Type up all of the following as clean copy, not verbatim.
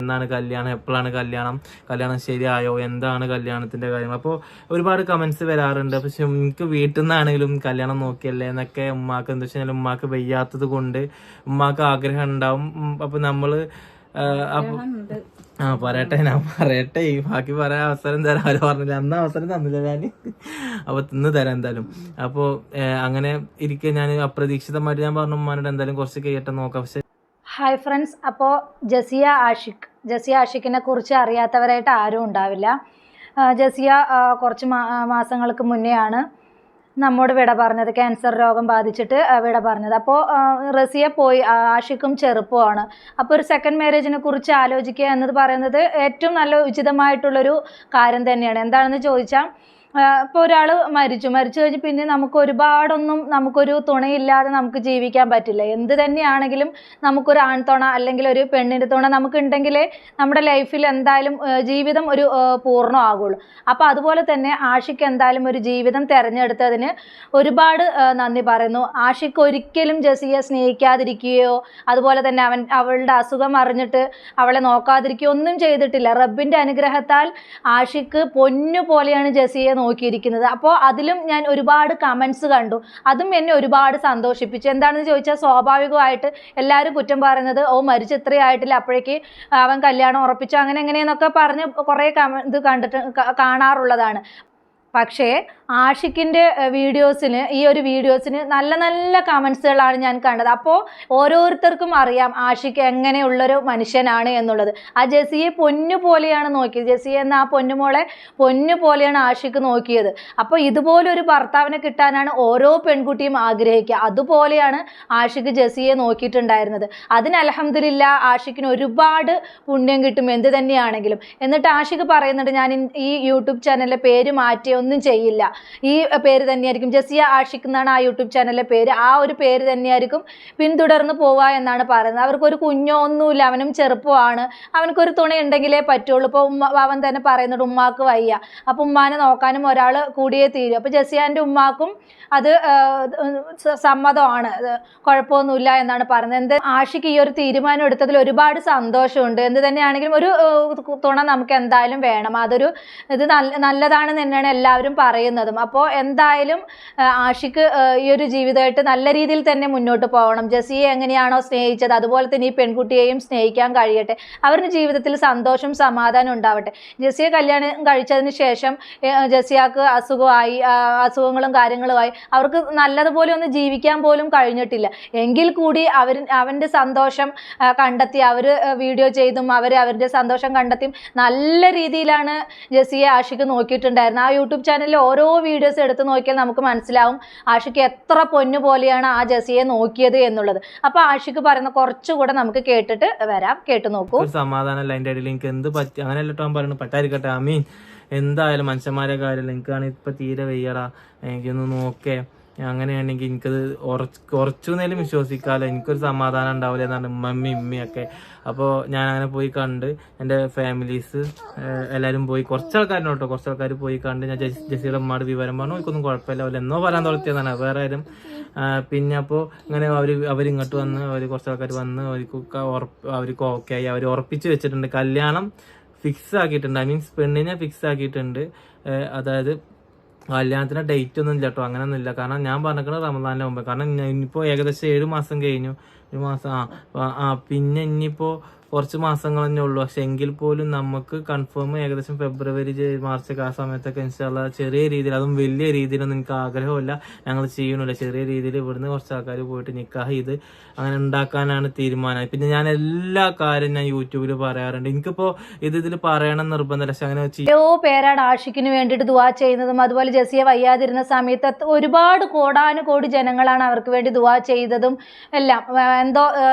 എന്നാണ് കല്യാണം, എപ്പോഴാണ് കല്യാണം ശരിയായോ, എന്താണ് കല്യാണത്തിന്റെ കാര്യം. അപ്പോൾ ഒരുപാട് കമന്റ്സ് വരാറുണ്ട്. പക്ഷെ എനിക്ക് വീട്ടിൽ നിന്നാണെങ്കിലും കല്യാണം നോക്കിയല്ലേ എന്നൊക്കെ ഉമ്മാക്ക് എന്താ വെച്ചാൽ ഉമ്മാക്ക് വയ്യാത്തത് കൊണ്ട് ഉമ്മാക്ക് ആഗ്രഹം ഉണ്ടാവും. അപ്പൊ നമ്മള് പറയട്ടെ, ഞാൻ പറയട്ടെ, ബാക്കി പറയാൻ അവസരം തരാൻ അവര് പറഞ്ഞില്ല, അന്ന് അവസരം തന്നില്ല ഞാൻ. അപ്പൊ ഇന്ന് തരാം എന്തായാലും. അപ്പൊ അങ്ങനെ ഇരിക്കെ ഞാൻ അപ്രതീക്ഷിതമായിട്ട് ഞാൻ പറഞ്ഞു ഉമ്മാനോട് എന്തായാലും കുറച്ച് കഴിയട്ടെ നോക്കാം. പക്ഷെ ഹായ് ഫ്രണ്ട്സ്, അപ്പോൾ ജസിയ ആഷിഖിനെ കുറിച്ച് അറിയാത്തവരായിട്ട് ആരും ഉണ്ടാവില്ല. ജസിയ കുറച്ച് മാസങ്ങൾക്ക് മുന്നെയാണ് നമ്മോട് വിട പറഞ്ഞത്. ക്യാൻസർ രോഗം ബാധിച്ചിട്ട് വിട പറഞ്ഞത്. അപ്പോൾ റസിയ പോയി, ആഷിഖും ചെറുപ്പമാണ്. അപ്പോൾ ഒരു സെക്കൻഡ് മാരേജിനെ കുറിച്ച് ആലോചിക്കുക എന്നത് പറയുന്നത് ഏറ്റവും നല്ല ഉചിതമായിട്ടുള്ളൊരു കാര്യം തന്നെയാണ്. എന്താണെന്ന് ചോദിച്ചാൽ, ഇപ്പോൾ ഒരാൾ മരിച്ചു കഴിഞ്ഞ് പിന്നെ നമുക്കൊരു തുണയില്ലാതെ നമുക്ക് ജീവിക്കാൻ പറ്റില്ല. എന്ത് തന്നെയാണെങ്കിലും നമുക്കൊരു ആൺതുണ അല്ലെങ്കിൽ ഒരു പെണ്ണിൻ്റെ തുണ നമുക്കുണ്ടെങ്കിലേ നമ്മുടെ ലൈഫിൽ എന്തായാലും ജീവിതം ഒരു പൂർണ്ണമാകുള്ളൂ. അപ്പോൾ അതുപോലെ തന്നെ ആഷിഖ് എന്തായാലും ഒരു ജീവിതം തിരഞ്ഞെടുത്തതിന് ഒരുപാട് നന്ദി പറയുന്നു. ആഷിഖ് ഒരിക്കലും ജസിയെ സ്നേഹിക്കാതിരിക്കുകയോ അതുപോലെ തന്നെ അവളുടെ അസുഖം അറിഞ്ഞിട്ട് അവളെ നോക്കാതിരിക്കുകയോ ഒന്നും ചെയ്തിട്ടില്ല. റബ്ബിൻ്റെ അനുഗ്രഹത്താൽ ആഷിഖ് പൊന്നു പോലെയാണ് ജസിയെ നോക്കിയിരിക്കുന്നത്. അപ്പോൾ അതിലും ഞാൻ ഒരുപാട് കമൻസ് കണ്ടു. അതും എന്നെ ഒരുപാട് സന്തോഷിപ്പിച്ചു. എന്താണെന്ന് ചോദിച്ചാൽ, സ്വാഭാവികമായിട്ട് എല്ലാവരും കുറ്റം പറയുന്നത് മരിച്ച് ഇത്രയായിട്ടില്ല, അപ്പോഴേക്ക് അവൻ കല്യാണം ഉറപ്പിച്ചു, അങ്ങനെ എങ്ങനെയെന്നൊക്കെ പറഞ്ഞ് കുറേ ഇത് കാണാറുള്ളതാണ്. പക്ഷേ ആഷിഖിൻ്റെ ഈ ഒരു വീഡിയോസിന് നല്ല നല്ല കമൻസുകളാണ് ഞാൻ കണ്ടത്. അപ്പോൾ ഓരോരുത്തർക്കും അറിയാം ആഷിഖ് എങ്ങനെയുള്ളൊരു മനുഷ്യനാണ് എന്നുള്ളത്. ആ ജസിയെ പൊന്നു പോലെയാണ് നോക്കിയത്. ജസിയെ എന്ന ആ പൊന്നുമോളെ പൊന്നു പോലെയാണ് ആഷിഖ് നോക്കിയത്. അപ്പോൾ ഇതുപോലൊരു ഭർത്താവിനെ കിട്ടാനാണ് ഓരോ പെൺകുട്ടിയും ആഗ്രഹിക്കുക. അതുപോലെയാണ് ആഷിഖ് ജസിയെ നോക്കിയിട്ടുണ്ടായിരുന്നത്. അതിന് അൽഹംദുലില്ലാ ആഷിഖിന് ഒരുപാട് പുണ്യം കിട്ടും എന്ത് തന്നെയാണെങ്കിലും. എന്നിട്ട് ആഷിഖ് പറയുന്നുണ്ട്, ഞാൻ ഈ യൂട്യൂബ് ചാനലിലെ പേര് മാറ്റി ഒന്നും ചെയ്യില്ല, ഈ പേര് തന്നെയായിരിക്കും, ജസിയ ആഷിഖ് എന്നാണ് ആ യൂട്യൂബ് ചാനലിലെ പേര്, ആ ഒരു പേര് തന്നെയായിരിക്കും പിന്തുടർന്ന് പോവുക എന്നാണ് പറയുന്നത്. അവർക്കൊരു കുഞ്ഞോ ഒന്നുമില്ല, അവനും ചെറുപ്പമാണ്, അവനക്കൊരു തുണ ഉണ്ടെങ്കിലേ പറ്റുള്ളൂ. ഇപ്പോൾ അവൻ തന്നെ പറയുന്നുണ്ട് ഉമ്മാക്ക് വയ്യ, അപ്പം ഉമ്മാനെ നോക്കാനും ഒരാൾ കൂടിയേ തീരും. അപ്പോൾ ജസിയാൻ്റെ ഉമ്മാക്കും അത് സമ്മതമാണ്, കുഴപ്പമൊന്നുമില്ല എന്നാണ് പറയുന്നത്. ആഷിഖ് ഈ ഒരു തീരുമാനം എടുത്തതിൽ ഒരുപാട് സന്തോഷമുണ്ട്. എന്ത് തന്നെയാണെങ്കിലും ഒരു തുണ നമുക്ക് എന്തായാലും വേണം. ഇത് നല്ലതാണെന്ന് തന്നെയാണ് എല്ലാവരും പറയുന്നതും. അപ്പോൾ എന്തായാലും ആഷിഖ് ഈ ഒരു ജീവിതമായിട്ട് നല്ല രീതിയിൽ തന്നെ മുന്നോട്ട് പോകണം. ജസിയെ എങ്ങനെയാണോ സ്നേഹിച്ചത് അതുപോലെ തന്നെ ഈ പെൺകുട്ടിയെയും സ്നേഹിക്കാൻ കഴിയട്ടെ. അവരുടെ ജീവിതത്തിൽ സന്തോഷം സമാധാനം ഉണ്ടാവട്ടെ. ജസിയെ കല്യാണം കഴിച്ചതിന് ശേഷം ജസിയാക്ക് അസുഖങ്ങളും കാര്യങ്ങളുമായി അവർക്ക് നല്ലതുപോലെ ഒന്ന് ജീവിക്കാൻ പോലും കഴിഞ്ഞിട്ടില്ല. എങ്കിൽ കൂടി അവൻ്റെ സന്തോഷം കണ്ടെത്തി അവർ വീഡിയോ ചെയ്തും അവരുടെ സന്തോഷം കണ്ടെത്തിയും നല്ല രീതിയിലാണ് ജസിയെ ആഷിഖ് നോക്കിയിട്ടുണ്ടായിരുന്നത്. ആ യൂട്യൂബ് ചാനലിൽ ഓരോ വീഡിയോസ് എടുത്ത് നോക്കിയാൽ നമുക്ക് മനസ്സിലാവും ആഷിഖ് എത്ര പൊന്നു പോലെയാണ് ആ ജസിയെ നോക്കിയത് എന്നുള്ളത്. അപ്പൊ ആഷിഖ് പറയുന്ന കുറച്ചുകൂടെ നമുക്ക് കേട്ടിട്ട് വരാം, കേട്ടു നോക്കൂ. സമാധാനമല്ല അതിന്റെ ഇടയിൽ എനിക്ക് എന്ത് പറ്റി അങ്ങനെയല്ലോ പറയുന്നത്, പറ്റാതിരിക്കട്ടെ. അമീൻ എന്തായാലും മനുഷ്യന്മാരെ കാര്യമല്ല, എനിക്കാണെങ്കിൽ ഇപ്പൊ തീരെ വയ്യടാ, എനിക്കൊന്ന് നോക്കേ, അങ്ങനെയാണെങ്കിൽ എനിക്കത് കുറച്ചു നേരം വിശ്വസിക്കാമല്ലോ, എനിക്കൊരു സമാധാനം ഉണ്ടാവില്ല എന്നാണ് ഉമ്മയൊക്കെ. അപ്പോൾ ഞാൻ അങ്ങനെ പോയി കണ്ട് എൻ്റെ ഫാമിലീസ് എല്ലാവരും പോയി, കുറച്ച് ആൾക്കാർ പോയി കണ്ട് ഞാൻ ജസിയുടെ ഉമ്മയുടെ വിവരം പറഞ്ഞു. എനിക്കൊന്നും കുഴപ്പമില്ല, അവർ എന്നോ പറയാൻ തുടങ്ങിയതാണ് വേറെ ആരും. പിന്നെ അപ്പോൾ ഇങ്ങനെ അവരിങ്ങോട്ട് വന്ന് കുറച്ച് ആൾക്കാർ വന്ന് അവർക്ക് ഓക്കെ ആയി, അവർ ഉറപ്പിച്ച് വെച്ചിട്ടുണ്ട്, കല്യാണം ഫിക്സ് ആക്കിയിട്ടുണ്ട്. ഐ മീൻസ് പെണ്ണിനെ ഫിക്സ് ആക്കിയിട്ടുണ്ട്. അതായത് കല്യാണത്തിന് ഡേറ്റ് ഒന്നും ഇല്ല കേട്ടോ, അങ്ങനെയൊന്നും ഇല്ല. കാരണം ഞാൻ പറഞ്ഞിരിക്കുന്നത് റമദാനിന് മുമ്പ്. കാരണം ഇനിയിപ്പോൾ ഏകദേശം 7 മാസം കഴിഞ്ഞു, 1 മാസം പിന്നെ ഇനിയിപ്പോൾ കുറച്ച് മാസങ്ങൾ തന്നെ ഉള്ളൂ. പക്ഷെ എങ്കിൽ പോലും നമുക്ക് കൺഫേം ഏകദേശം ഫെബ്രുവരി മാർച്ച് ആ സമയത്തൊക്കെ ഇൻഷാല്ലാ ചെറിയ രീതിയിൽ, അതും വലിയ രീതിയിലൊന്നും എനിക്ക് ആഗ്രഹമില്ല, ഞങ്ങൾ ചെയ്യണില്ല. ചെറിയ രീതിയിൽ ഇവിടുന്ന് കുറച്ച് ആൾക്കാർ പോയിട്ട് നിക്കാഹ് ചെയ്ത് അങ്ങനെ ഉണ്ടാക്കാനാണ് തീരുമാനം. പിന്നെ ഞാൻ എല്ലാ കാര്യം ഞാൻ യൂട്യൂബിൽ പറയാറുണ്ട്. എനിക്കിപ്പോൾ ഇതിൽ പറയണം നിർബന്ധമില്ല, പക്ഷെ അങ്ങനെ ഓരോ പേരാണ് ആഷിഖിന് വേണ്ടിയിട്ട് ദുആ ചെയ്യുന്നതും. അതുപോലെ ജസിയ വയ്യാതിരുന്ന സമയത്ത് ഒരുപാട് കോടാനുകോടി ജനങ്ങളാണ് അവർക്ക് വേണ്ടി ദുആ ചെയ്തതും എല്ലാം. എന്തോ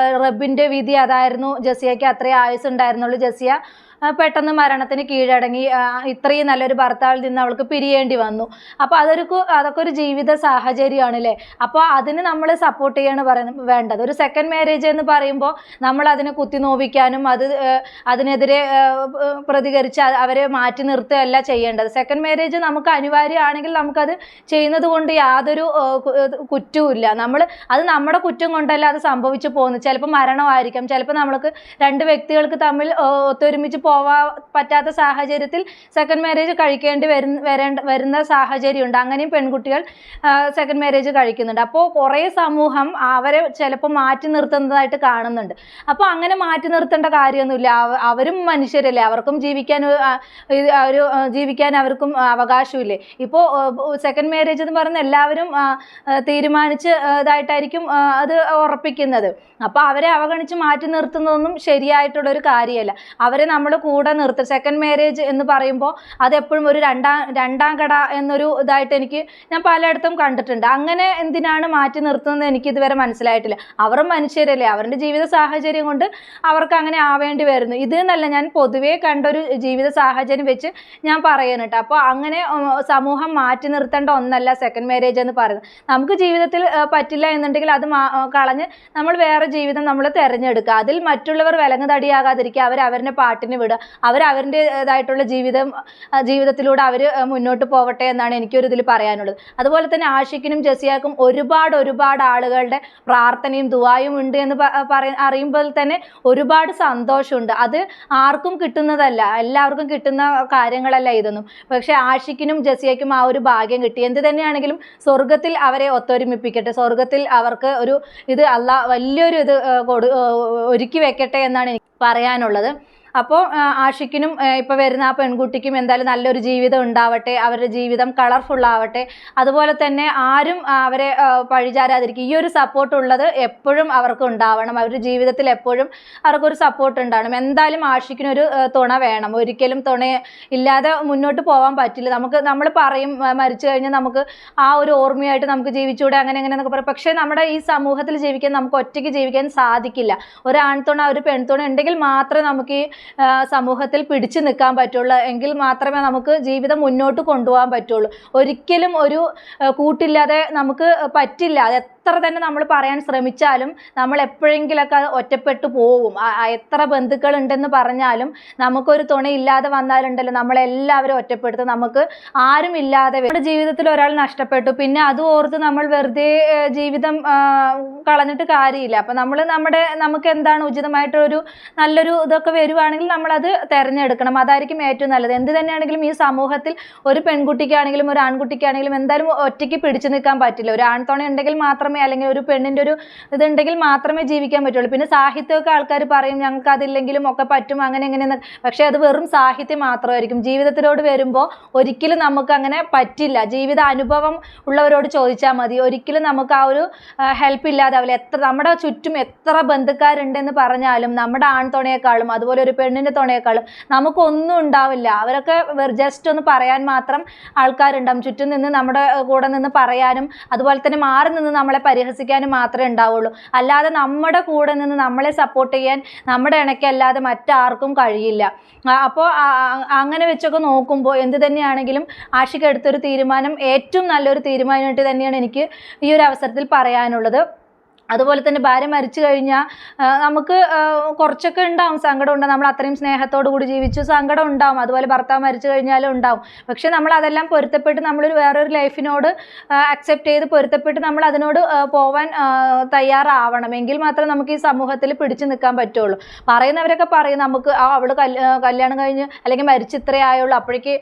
റബ്ബിന്റെ വിധി അതായിരുന്നു, ജസിയയ്ക്ക് അത്രേ ആയുസ് ഉണ്ടായിരുന്നുള്ളൂ. ജസിയ പെട്ടെന്ന് മരണത്തിന് കീഴടങ്ങി. ഇത്രയും നല്ലൊരു ഭർത്താവിൽ നിന്ന് അവൾക്ക് പിരിയേണ്ടി വന്നു. അപ്പോൾ അതൊക്കെ ഒരു ജീവിത സാഹചര്യമാണ് അല്ലേ. അപ്പോൾ അതിന് നമ്മൾ സപ്പോർട്ട് ചെയ്യാണ് വേണ്ടത്. ഒരു സെക്കൻഡ് മാരേജ് എന്ന് പറയുമ്പോൾ നമ്മൾ അതിനെ കുത്തി നോവിക്കാനും അതിനെതിരെ പ്രതികരിച്ച് അവരെ മാറ്റി നിർത്തുകയല്ല ചെയ്യേണ്ടത്. സെക്കൻഡ് മാരേജ് നമുക്ക് അനിവാര്യമാണെങ്കിൽ നമുക്കത് ചെയ്യുന്നത് കൊണ്ട് യാതൊരു കുറ്റവുമില്ല. അത് നമ്മുടെ കുറ്റം കൊണ്ടല്ല അത് സംഭവിച്ചു പോകുന്നത്. ചിലപ്പോൾ മരണമായിരിക്കാം, ചിലപ്പോൾ നമ്മൾക്ക് രണ്ട് വ്യക്തികൾക്ക് തമ്മിൽ ഒത്തൊരുമിച്ച് പോവാൻ പറ്റാത്ത സാഹചര്യത്തിൽ സെക്കൻഡ് മാരേജ് കഴിക്കേണ്ടി വരുന്ന സാഹചര്യമുണ്ട്. അങ്ങനെയും പെൺകുട്ടികൾ സെക്കൻഡ് മാരേജ് കഴിക്കുന്നുണ്ട്. അപ്പോൾ കുറേ സമൂഹം അവരെ ചിലപ്പോൾ മാറ്റി നിർത്തുന്നതായിട്ട് കാണുന്നുണ്ട്. അപ്പോൾ അങ്ങനെ മാറ്റി നിർത്തേണ്ട കാര്യമൊന്നുമില്ല. അവരും മനുഷ്യരല്ലേ, അവർക്കും ജീവിക്കാൻ അവർക്കും അവകാശമില്ലേ. ഇപ്പോൾ സെക്കൻഡ് മാരേജ് എന്ന് പറയുന്ന എല്ലാവരും തീരുമാനിച്ച് ഇതായിട്ടായിരിക്കും അത് ഉറപ്പിക്കുന്നത്. അപ്പോൾ അവരെ അവഗണിച്ച് മാറ്റി നിർത്തുന്നതൊന്നും ശരിയായിട്ടുള്ളൊരു കാര്യമല്ല. അവരെ നമ്മൾ കൂടെ നിർത്തുക. സെക്കൻഡ് മാരേജ് എന്ന് പറയുമ്പോൾ അതെപ്പോഴും ഒരു രണ്ടാം കട എന്നൊരു ഇതായിട്ട് ഞാൻ പലയിടത്തും കണ്ടിട്ടുണ്ട്. അങ്ങനെ എന്തിനാണ് മാറ്റി നിർത്തുന്നത് എനിക്ക് ഇതുവരെ മനസ്സിലായിട്ടില്ല. അവരും മനുഷ്യരല്ലേ, അവരുടെ ജീവിത സാഹചര്യം കൊണ്ട് അവർക്ക് അങ്ങനെ ആവേണ്ടി വരുന്നു. ഇത് എന്നല്ല, ഞാൻ പൊതുവേ കണ്ടൊരു ജീവിത സാഹചര്യം വെച്ച് ഞാൻ പറയുന്നു കേട്ടോ. അപ്പോൾ അങ്ങനെ സമൂഹം മാറ്റി നിർത്തേണ്ട ഒന്നല്ല സെക്കൻഡ് മാരേജ് എന്ന് പറയുന്നത്. നമുക്ക് ജീവിതത്തിൽ പറ്റില്ല എന്നുണ്ടെങ്കിൽ അത് കളഞ്ഞ് നമ്മൾ വേറെ ജീവിതം നമ്മൾ തിരഞ്ഞെടുക്കുക. അതിൽ മറ്റുള്ളവർ വിലങ്ങുതടിയാകാതിരിക്കുക. അവരുടെ പാട്ടിന് വിടുക. അവരുടേതായിട്ടുള്ള ജീവിതത്തിലൂടെ അവർ മുന്നോട്ട് പോവട്ടെ എന്നാണ് എനിക്കൊരു ഇതിൽ പറയാനുള്ളത്. അതുപോലെ തന്നെ ആഷിഖിനും ജസിയക്കും ഒരുപാട് ആളുകളുടെ പ്രാർത്ഥനയും ദുആയും ഉണ്ട് എന്ന് അറിയുമ്പോൾ തന്നെ ഒരുപാട് സന്തോഷമുണ്ട്. അത് ആർക്കും കിട്ടുന്നതല്ല, എല്ലാവർക്കും കിട്ടുന്ന കാര്യങ്ങളല്ല ഇതൊന്നും. പക്ഷെ ആഷിഖിനും ജസിയക്കും ആ ഒരു ഭാഗ്യം കിട്ടി. എന്ത് തന്നെയാണെങ്കിലും സ്വർഗത്തിൽ അവരെ ഒത്തൊരുമിപ്പിക്കട്ടെ. സ്വർഗത്തിൽ അവർക്ക് ഇത് അള്ളാഹ് വലിയൊരു ഇത് ഒരുക്കി വെക്കട്ടെ എന്നാണ് എനിക്ക് പറയാനുള്ളത്. അപ്പോൾ ആഷിഖിനും ഇപ്പോൾ വരുന്ന ആ പെൺകുട്ടിക്കും എന്തായാലും നല്ലൊരു ജീവിതം ഉണ്ടാവട്ടെ, അവരുടെ ജീവിതം കളർഫുൾ ആവട്ടെ. അതുപോലെ തന്നെ ആരും അവരെ പഴിചാരാതിരിക്കും. ഈ ഒരു സപ്പോർട്ട് ഉള്ളത് എപ്പോഴും അവർക്ക് ഉണ്ടാവണം. അവരുടെ ജീവിതത്തിൽ എപ്പോഴും അവർക്കൊരു സപ്പോർട്ട് ഉണ്ടാവണം. എന്തായാലും ആഷിഖിനൊരു തുണ വേണം. ഒരിക്കലും തുണ ഇല്ലാതെ മുന്നോട്ട് പോകാൻ പറ്റില്ല. നമ്മൾ പറയും മരിച്ചു കഴിഞ്ഞാൽ നമുക്ക് ആ ഒരു ഓർമ്മയായിട്ട് നമുക്ക് ജീവിച്ചൂടെ അങ്ങനെ എന്നൊക്കെ പറയും. പക്ഷേ നമ്മുടെ ഈ സമൂഹത്തിൽ ജീവിക്കാൻ നമുക്ക് ഒറ്റയ്ക്ക് ജീവിക്കാൻ സാധിക്കില്ല. ഒരു ആൺതുണ ഒരു പെൺതുണ ഉണ്ടെങ്കിൽ മാത്രമേ നമുക്ക് ഈ സമൂഹത്തിൽ പിടിച്ചു നിൽക്കാൻ പറ്റുള്ളൂ. എങ്കിൽ മാത്രമേ നമുക്ക് ജീവിതം മുന്നോട്ട് കൊണ്ടുപോകാൻ പറ്റുള്ളൂ. ഒരിക്കലും ഒരു കൂട്ടില്ലാതെ നമുക്ക് പറ്റില്ല. അത് എത്ര തന്നെ നമ്മൾ പറയാൻ ശ്രമിച്ചാലും നമ്മൾ എപ്പോഴെങ്കിലൊക്കെ അത് ഒറ്റപ്പെട്ടു പോവും. എത്ര ബന്ധുക്കൾ ഉണ്ടെന്ന് പറഞ്ഞാലും നമുക്കൊരു തുണയില്ലാതെ വന്നാലുണ്ടല്ലോ നമ്മളെല്ലാവരും ഒറ്റപ്പെടുത്തും. നമുക്ക് ആരും ഇല്ലാതെ നമ്മുടെ ജീവിതത്തിൽ ഒരാൾ നഷ്ടപ്പെട്ടു, പിന്നെ അത് ഓർത്ത് നമ്മൾ വെറുതെ ജീവിതം കളഞ്ഞിട്ട് കാര്യമില്ല. അപ്പം നമുക്ക് എന്താണ് ഉചിതമായിട്ടൊരു നല്ലൊരു ഇതൊക്കെ വരുവാണെങ്കിൽ നമ്മളത് തിരഞ്ഞെടുക്കണം. അതായിരിക്കും ഏറ്റവും നല്ലത്. എന്ത് തന്നെയാണെങ്കിലും ഈ സമൂഹത്തിൽ ഒരു പെൺകുട്ടിക്കാണെങ്കിലും ഒരു ആൺകുട്ടിക്കാണെങ്കിലും എന്തായാലും ഒറ്റയ്ക്ക് പിടിച്ചു നിൽക്കാൻ പറ്റില്ല. ഒരു ആൺതുണ ഉണ്ടെങ്കിൽ മാത്രമേ, അല്ലെങ്കിൽ ഒരു പെണ്ണിൻ്റെ ഒരു ഇതുണ്ടെങ്കിൽ മാത്രമേ ജീവിക്കാൻ പറ്റുള്ളൂ. പിന്നെ സാഹിത്യമൊക്കെ ആൾക്കാർ പറയും ഞങ്ങൾക്ക് അതില്ലെങ്കിലും ഒക്കെ പറ്റും അങ്ങനെ എങ്ങനെയെന്ന്. പക്ഷേ അത് വെറും സാഹിത്യം മാത്രമായിരിക്കും. ജീവിതത്തിലോട് വരുമ്പോൾ ഒരിക്കലും നമുക്ക് അങ്ങനെ പറ്റില്ല. ജീവിത അനുഭവം ഉള്ളവരോട് ചോദിച്ചാൽ മതി. ഒരിക്കലും നമുക്ക് ആ ഒരു ഹെൽപ്പ് ഇല്ലാതാവില്ല. നമ്മുടെ ചുറ്റും എത്ര ബന്ധുക്കാരുണ്ടെന്ന് പറഞ്ഞാലും നമ്മുടെ ആൺതുണയേക്കാളും അതുപോലെ ഒരു പെണ്ണിൻ്റെ തുണയേക്കാളും നമുക്കൊന്നും ഉണ്ടാവില്ല. അവരൊക്കെ ജസ്റ്റ് ഒന്ന് പറയാൻ മാത്രം ആൾക്കാരുണ്ടാവും. ചുറ്റും നിന്ന് നമ്മുടെ കൂടെ നിന്ന് പറയാനും അതുപോലെ തന്നെ മാറി നിന്ന് നമ്മളെ പരിഹസിക്കാനും മാത്രമേ ഉണ്ടാവുള്ളൂ. അല്ലാതെ നമ്മുടെ കൂടെ നിന്ന് നമ്മളെ സപ്പോർട്ട് ചെയ്യാൻ നമ്മുടെ ഇണയ്ക്കല്ലാതെ മറ്റാർക്കും കഴിയില്ല. അപ്പോൾ അങ്ങനെ വെച്ചൊക്കെ നോക്കുമ്പോൾ എന്ത് തന്നെയാണെങ്കിലും ആഷിഖ് എടുത്തൊരു തീരുമാനം ഏറ്റവും നല്ലൊരു തീരുമാനമായിട്ട് തന്നെയാണ് എനിക്ക് ഈ ഒരു അവസരത്തിൽ പറയാനുള്ളത്. അതുപോലെ തന്നെ ഭാര്യ മരിച്ചു കഴിഞ്ഞാൽ നമുക്ക് കുറച്ചൊക്കെ ഉണ്ടാവും, സങ്കടം ഉണ്ടാവും. നമ്മൾ അത്രയും സ്നേഹത്തോടു കൂടി ജീവിച്ചു, സങ്കടം ഉണ്ടാവും. അതുപോലെ ഭർത്താവ് മരിച്ചു കഴിഞ്ഞാലും ഉണ്ടാവും. പക്ഷെ നമ്മൾ അതെല്ലാം പൊരുത്തപ്പെട്ട് നമ്മളൊരു വേറൊരു ലൈഫിനോട് അക്സെപ്റ്റ് ചെയ്ത് പൊരുത്തപ്പെട്ട് നമ്മൾ അതിനോട് പോവാൻ തയ്യാറാവണം. എങ്കിൽ മാത്രമേ നമുക്ക് ഈ സമൂഹത്തിൽ പിടിച്ചു നിൽക്കാൻ പറ്റുള്ളൂ. പറയുന്നവരൊക്കെ പറയും നമുക്ക് അവൾ കല്യാണം കഴിഞ്ഞ് അല്ലെങ്കിൽ മരിച്ച് ഇത്രേ ആയുള്ളൂ, അപ്പോഴേക്ക്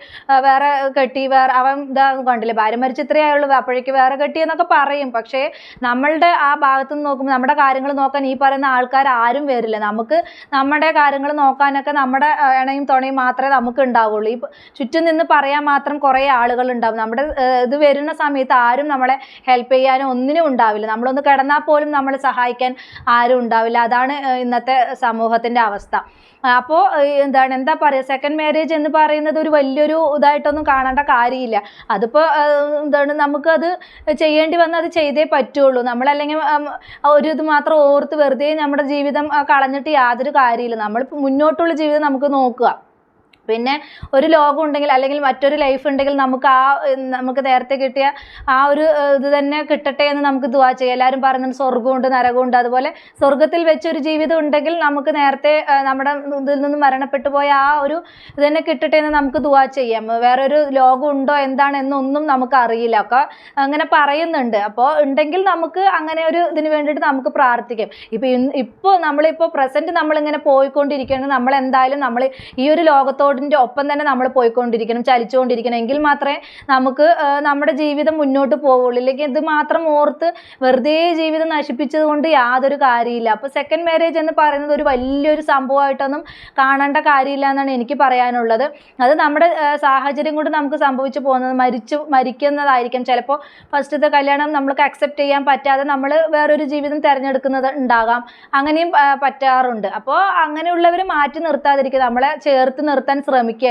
വേറെ കെട്ടി, അവൻ ഇതാ കണ്ടില്ലേ ഭാര്യ മരിച്ച് ഇത്രേ ആയുള്ളൂ അപ്പോഴേക്ക് വേറെ കെട്ടി എന്നൊക്കെ പറയും. പക്ഷേ നമ്മളുടെ ആ ഭാഗത്ത് നോക്കുമ്പോൾ നമ്മുടെ കാര്യങ്ങൾ നോക്കാൻ ഈ പറയുന്ന ആൾക്കാർ ആരും വരില്ല. നമുക്ക് നമ്മുടെ കാര്യങ്ങൾ നോക്കാനൊക്കെ നമ്മുടെ ഇണയും തുണയും മാത്രമേ നമുക്ക് ഉണ്ടാവുള്ളൂ. ഈ ചുറ്റും നിന്ന് പറയാൻ മാത്രം കുറേ ആളുകൾ ഉണ്ടാവും. നമ്മുടെ ഇത് വരുന്ന സമയത്ത് ആരും നമ്മളെ ഹെൽപ്പ് ചെയ്യാനോ ഒന്നിനും ഉണ്ടാവില്ല. നമ്മളൊന്ന് കിടന്നാൽ പോലും നമ്മളെ സഹായിക്കാൻ ആരും ഉണ്ടാവില്ല. അതാണ് ഇന്നത്തെ സമൂഹത്തിൻ്റെ അവസ്ഥ. അപ്പോൾ എന്താ പറയുക, സെക്കൻഡ് മാരേജ് എന്ന് പറയുന്നത് ഒരു വലിയൊരു ഇതായിട്ടൊന്നും കാണേണ്ട കാര്യമില്ല. അതിപ്പോൾ നമുക്കത് ചെയ്യേണ്ടി വന്നാൽ അത് ചെയ്തേ പറ്റുള്ളൂ. നമ്മളല്ലെങ്കിൽ ഒരു ഇത് മാത്രം ഓർത്ത് വെറുതെ നമ്മുടെ ജീവിതം കളഞ്ഞിട്ട് യാതൊരു കാര്യമില്ല. നമ്മൾ മുന്നോട്ടുള്ള ജീവിതം നമുക്ക് നോക്കുക. പിന്നെ ഒരു ലോകം ഉണ്ടെങ്കിൽ അല്ലെങ്കിൽ മറ്റൊരു ലൈഫ് ഉണ്ടെങ്കിൽ നമുക്ക് നേരത്തെ കിട്ടിയ ആ ഒരു ഇത് തന്നെ കിട്ടട്ടെ എന്ന് നമുക്ക് ദുആ ചെയ്യാം. എല്ലാവരും പറയുന്നുണ്ട് സ്വർഗ്ഗമുണ്ട് നരകമുണ്ട്. അതുപോലെ സ്വർഗ്ഗത്തിൽ വെച്ചൊരു ജീവിതം ഉണ്ടെങ്കിൽ നമുക്ക് നേരത്തെ നമ്മുടെ ഇതിൽ നിന്ന് മരണപ്പെട്ടു പോയ ആ ഒരു ഇത് തന്നെ കിട്ടട്ടെ എന്ന് നമുക്ക് ദുആ ചെയ്യാം. വേറൊരു ലോകം ഉണ്ടോ എന്താണ് എന്നൊന്നും നമുക്ക് അറിയില്ല. ഒക്കെ അങ്ങനെ പറയുന്നുണ്ട്. അപ്പോൾ ഉണ്ടെങ്കിൽ നമുക്ക് അങ്ങനെ ഒരു ഇതിന് വേണ്ടിയിട്ട് നമുക്ക് പ്രാർത്ഥിക്കാം. നമ്മളിപ്പോൾ പ്രസൻറ്റ് നമ്മളിങ്ങനെ പോയിക്കൊണ്ടിരിക്കുകയാണ്. നമ്മളെന്തായാലും നമ്മൾ ഈ ഒരു ലോകത്തോട് ഒപ്പം തന്നെ നമ്മൾ പോയിക്കൊണ്ടിരിക്കണം, ചലിച്ചുകൊണ്ടിരിക്കണം. എങ്കിൽ മാത്രമേ നമുക്ക് നമ്മുടെ ജീവിതം മുന്നോട്ട് പോവുള്ളൂ. ഇല്ലെങ്കിൽ ഇത് മാത്രം ഓർത്ത് വെറുതെ ജീവിതം നശിപ്പിച്ചത് കൊണ്ട് യാതൊരു കാര്യമില്ല. അപ്പോൾ സെക്കൻഡ് മാരേജ് എന്ന് പറയുന്നത് ഒരു വലിയൊരു സംഭവമായിട്ടൊന്നും കാണേണ്ട കാര്യമില്ല എന്നാണ് എനിക്ക് പറയാനുള്ളത്. അത് നമ്മുടെ സാഹചര്യം കൊണ്ട് നമുക്ക് സംഭവിച്ചു പോകുന്നത്, മരിക്കുന്നതായിരിക്കും. ചിലപ്പോൾ ഫസ്റ്റത്തെ കല്യാണം നമ്മൾക്ക് അക്സെപ്റ്റ് ചെയ്യാൻ പറ്റാതെ നമ്മൾ വേറൊരു ജീവിതം തിരഞ്ഞെടുക്കുന്നത് ഉണ്ടാകാം. അങ്ങനെയും പറ്റാറുണ്ട്. അപ്പോൾ അങ്ങനെയുള്ളവർ മാറ്റി നിർത്താതിരിക്കുക, നമ്മളെ ചേർത്ത് നിർത്താൻ ശ്രമിക്കുക.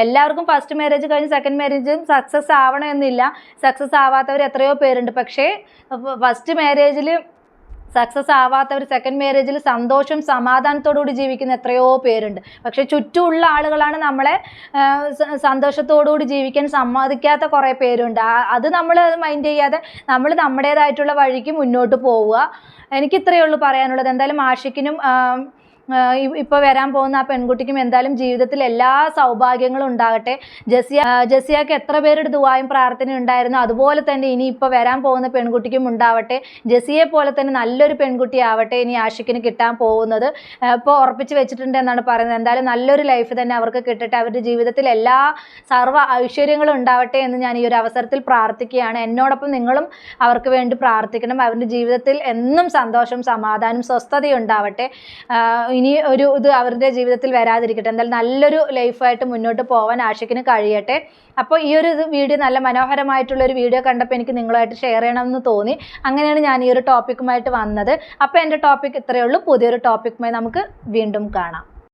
എല്ലാവർക്കും ഫസ്റ്റ് മാരേജ് കഴിഞ്ഞ് സെക്കൻഡ് മാരേജും സക്സസ് ആവണമെന്നില്ല. സക്സസ് ആവാത്തവർ എത്രയോ പേരുണ്ട്. പക്ഷേ ഫസ്റ്റ് മാരേജിൽ സക്സസ് ആവാത്തവർ സെക്കൻഡ് മാരേജിൽ സന്തോഷം സമാധാനത്തോടുകൂടി ജീവിക്കുന്ന എത്രയോ പേരുണ്ട്. പക്ഷെ ചുറ്റുമുള്ള ആളുകളാണ് നമ്മളെ സന്തോഷത്തോടുകൂടി ജീവിക്കാൻ സമ്മതിക്കാത്ത കുറേ പേരുണ്ട്. അത് നമ്മൾ മൈൻഡ് ചെയ്യാതെ നമ്മൾ നമ്മുടേതായിട്ടുള്ള വഴിക്ക് മുന്നോട്ട് പോവുക. എനിക്കിത്രയേ ഉള്ളൂ പറയാനുള്ളത്. എന്തായാലും ആഷിക്കിനും ഇപ്പോൾ വരാൻ പോകുന്ന ആ പെൺകുട്ടിക്കും എന്തായാലും ജീവിതത്തിൽ എല്ലാ സൗഭാഗ്യങ്ങളും ഉണ്ടാകട്ടെ. ജസിയക്ക് എത്ര പേരുടെ ദുആയും പ്രാർത്ഥനയും ഉണ്ടായിരുന്നു, അതുപോലെ തന്നെ ഇനി ഇപ്പോൾ വരാൻ പോകുന്ന പെൺകുട്ടിക്കും ഉണ്ടാവട്ടെ. ജസിയെ പോലെ തന്നെ നല്ലൊരു പെൺകുട്ടി ആവട്ടെ ഇനി ആഷിക്കിന് കിട്ടാൻ പോകുന്നത്. ഇപ്പോൾ ഉറപ്പിച്ച് വെച്ചിട്ടുണ്ട് എന്നാണ് പറയുന്നത്. എന്തായാലും നല്ലൊരു ലൈഫ് തന്നെ അവർക്ക് കിട്ടട്ടെ. അവരുടെ ജീവിതത്തിൽ എല്ലാ സർവ്വ ഐശ്വര്യങ്ങളും ഉണ്ടാവട്ടെ എന്ന് ഞാൻ ഈ ഒരു അവസരത്തിൽ പ്രാർത്ഥിക്കുകയാണ്. എന്നോടൊപ്പം നിങ്ങളും അവർക്ക് വേണ്ടി പ്രാർത്ഥിക്കണം. അവരുടെ ജീവിതത്തിൽ എന്നും സന്തോഷം സമാധാനം സ്വസ്ഥതയും ഉണ്ടാവട്ടെ. ഇനി ഒരു ഇത് അവരുടെ ജീവിതത്തിൽ വരാതിരിക്കട്ടെ. എന്തായാലും നല്ലൊരു ലൈഫായിട്ട് മുന്നോട്ട് പോകാൻ ആഷിക്കിന് കഴിയട്ടെ. അപ്പോൾ ഈ ഒരു വീഡിയോ നല്ല മനോഹരമായിട്ടുള്ളൊരു വീഡിയോ കണ്ടപ്പോൾ എനിക്ക് നിങ്ങളുമായിട്ട് ഷെയർ ചെയ്യണമെന്ന് തോന്നി. അങ്ങനെയാണ് ഞാൻ ഈ ഒരു ടോപ്പിക്കുമായിട്ട് വന്നത്. അപ്പോൾ എൻ്റെ ടോപ്പിക് ഇത്രയേ ഉള്ളൂ. പുതിയൊരു ടോപ്പിക്കുമായി നമുക്ക് വീണ്ടും കാണാം.